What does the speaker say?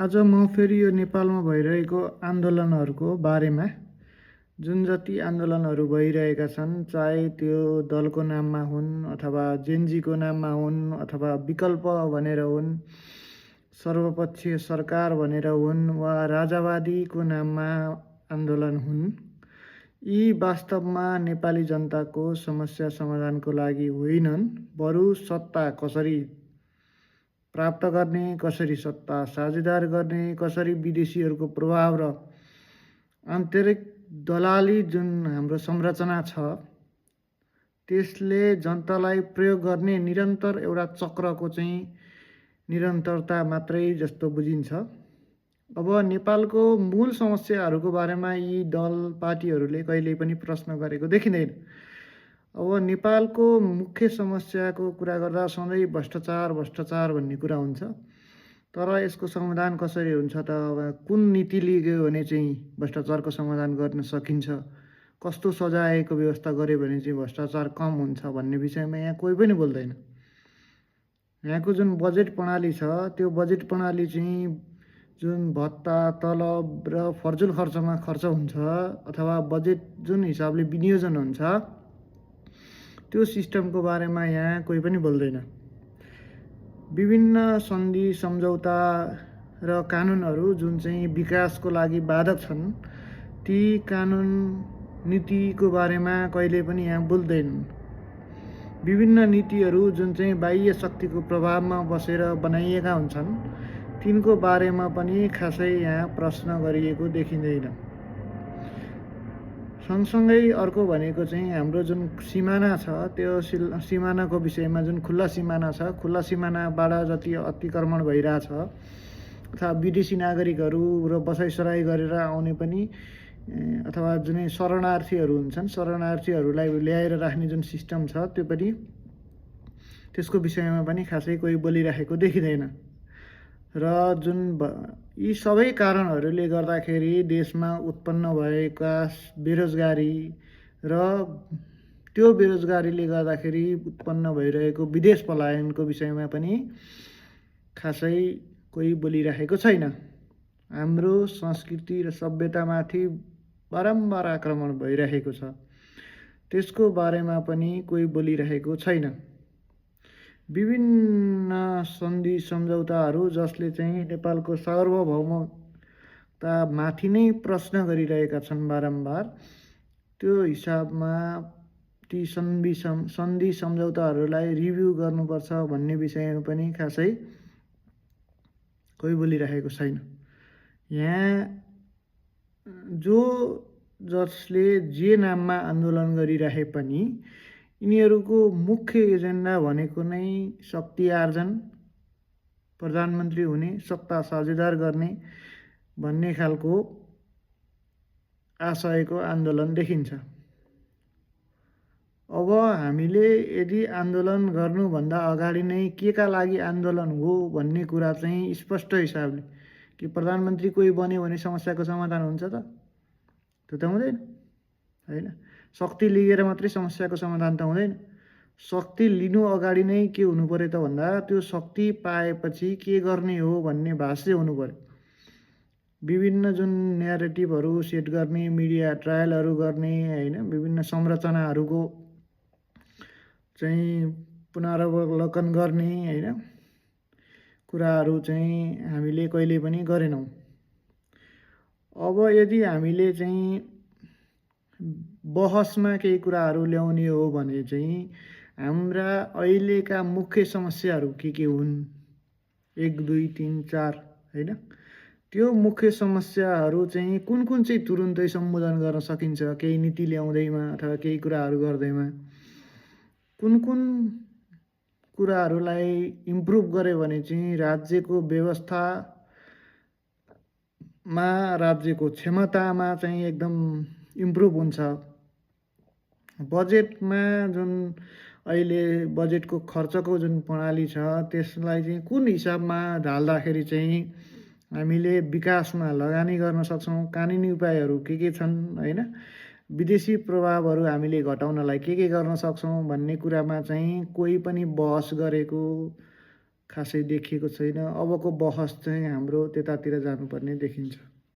आज म फेरि यो नेपालमा भइरहेको आन्दोलनहरूको बारेमा जुन जति आन्दोलनहरू भइरहेका छन्, चाहे त्यो दलको नाममा हुन् अथवा जेनजीको नाममा हुन् अथवा विकल्प भनेर हुन्, सर्वपक्षीय सरकार भनेर हुन् वा राजावादीको नाममा आन्दोलन हुन्, यी वास्तवमा नेपाली जनताको समस्या समाधानको लागि होइनन्, बरु सत्ता कसरी प्राप्त गर्ने, कसरी सत्ता साझेदार गर्ने, कसरी विदेशीहरूको प्रभाव र आन्तरिक दलाली जुन हाम्रो संरचना छ त्यसले जनतालाई प्रयोग गर्ने निरन्तर एउटा चक्रको चाहिँ निरन्तरता मात्रै जस्तो बुझिन्छ। अब नेपालको मूल समस्याहरूको बारेमा यी दल पार्टीहरूले कहिल्यै पनि प्रश्न गरेको देखिँदैन। अब नेपालको मुख्य समस्याको कुरा गर्दा सधैँ भ्रष्टाचार भन्ने कुरा हुन्छ, तर यसको समाधान कसरी हुन्छ त? अब कुन नीति लियो भने चाहिँ भ्रष्टाचारको समाधान गर्न सकिन्छ, कस्तो सजायको व्यवस्था गर्यो भने चाहिँ भ्रष्टाचार कम हुन्छ भन्ने विषयमा यहाँ कोही पनि बोल्दैन। यहाँको जुन बजेट प्रणाली छ त्यो बजेट प्रणाली चाहिँ जुन भत्ता, तलब र फर्जुल खर्चमा खर्च हुन्छ अथवा बजेट जुन हिसाबले विनियोजन हुन्छ त्यो सिस्टमको बारेमा यहाँ कोही पनि बोल्दैन। विभिन्न सन्धि सम्झौता र कानुनहरू जुन चाहिँ विकासको लागि बाधक छन्, ती कानुन नीतिको बारेमा कहिले पनि यहाँ बोल्दैनन्। विभिन्न नीतिहरू जुन चाहिँ बाह्य शक्तिको प्रभावमा बसेर बनाइएका हुन्छन्, तिनको बारेमा पनि खासै यहाँ प्रश्न गरिएको देखिँदैन। सँगसँगै अर्को भनेको चाहिँ हाम्रो जुन सिमाना छ त्यो सिमानाको विषयमा जुन खुल्ला सिमाना छ, खुल्ला सिमानाबाट जति अतिक्रमण भइरहेछ अथवा विदेशी नागरिकहरू र बसाइसराई गरेर आउने पनि अथवा जुनै शरणार्थीहरू हुन्छन्, शरणार्थीहरूलाई ल्याएर राख्ने जुन सिस्टम छ त्यो पनि त्यसको विषयमा पनि खासै कोही बोलिराखेको देखिँदैन। र जुन यी सबै कारणहरूले गर्दाखेरि देशमा उत्पन्न भएका बेरोजगारी र त्यो बेरोजगारीले गर्दाखेरि उत्पन्न भइरहेको विदेश पलायनको विषयमा पनि खासै कोही बोलिराखेको छैन। हाम्रो संस्कृति र सभ्यतामाथि बारम्बार आक्रमण भइरहेको छ, त्यसको बारेमा पनि कोही बोलिरहेको छैन। विभिन्न सन्धि सम्झौताहरू जसले चाहिँ नेपालको सार्वभौमतामाथि नै प्रश्न गरिरहेका छन् बारम्बार, त्यो हिसाबमा ती सन्धि सम्झौताहरूलाई रिभ्यू गर्नुपर्छ भन्ने विषयमा पनि खासै कोही बोलिरहेको छैन। यहाँ जसले जे नाममा आन्दोलन गरिरहे पनि यिनीहरूको मुख्य एजेन्डा भनेको नै शक्ति आर्जन, प्रधानमन्त्री हुने, सत्ता साझेदार गर्ने भन्ने खालको आशयको आन्दोलन देखिन्छ। अब हामीले यदि आन्दोलन गर्नुभन्दा अगाडि नै के का लागि आन्दोलन हो भन्ने कुरा चाहिँ स्पष्ट हिसाबले कि प्रधानमन्त्री कोही बन्यो भने समस्याको समाधान हुन्छ त? त्यो त हुँदैन, होइन। शक्ति लिएर मात्रै समस्याको समाधान त हुँदैन। शक्ति लिनु अगाडि नै के हुनु पर्यो त भन्दा त्यो शक्ति पाएपछि के गर्ने हो भन्ने भाष्य हुनु पर्यो। विभिन्न जुन न्यारेटिभहरू सेट गर्ने, मिडिया ट्रायलहरू गर्ने, होइन, विभिन्न संरचनाहरूको चाहिँ पुनरावलोकन गर्ने, होइन, कुराहरू चाहिँ हामीले कहिले पनि गरेनौँ। अब यदि हामीले चाहिँ बहसमा केही कुराहरू ल्याउने हो भने चाहिँ हाम्रा अहिलेका मुख्य समस्याहरू के हुन्, 1, 2, 3, 4, होइन, त्यो मुख्य समस्याहरू चाहिँ कुन कुन चाहिँ तुरुन्तै सम्बोधन गर्न सकिन्छ केही नीति ल्याउँदैमा अथवा केही कुराहरू गर्दैमा, कुन कुन कुराहरूलाई इम्प्रुभ गर्यो भने चाहिँ राज्यको व्यवस्थामा, राज्यको क्षमतामा चाहिँ एकदम इम्प्रुभ हुन्छ। बजेटमा जुन अहिले बजेटको खर्चको जुन प्रणाली छ त्यसलाई चाहिँ कुन हिसाबमा ढाल्दाखेरि चाहिँ हामीले विकासमा लगानी गर्न सक्छौँ, कानुनी उपायहरू के छन्, होइन, विदेशी प्रभावहरू हामीले घटाउनलाई के गर्न सक्छौँ भन्ने कुरामा चाहिँ कोही पनि बहस गरेको खासै देखिएको छैन। अबको बहस चाहिँ हाम्रो त्यतातिर जानुपर्ने देखिन्छ।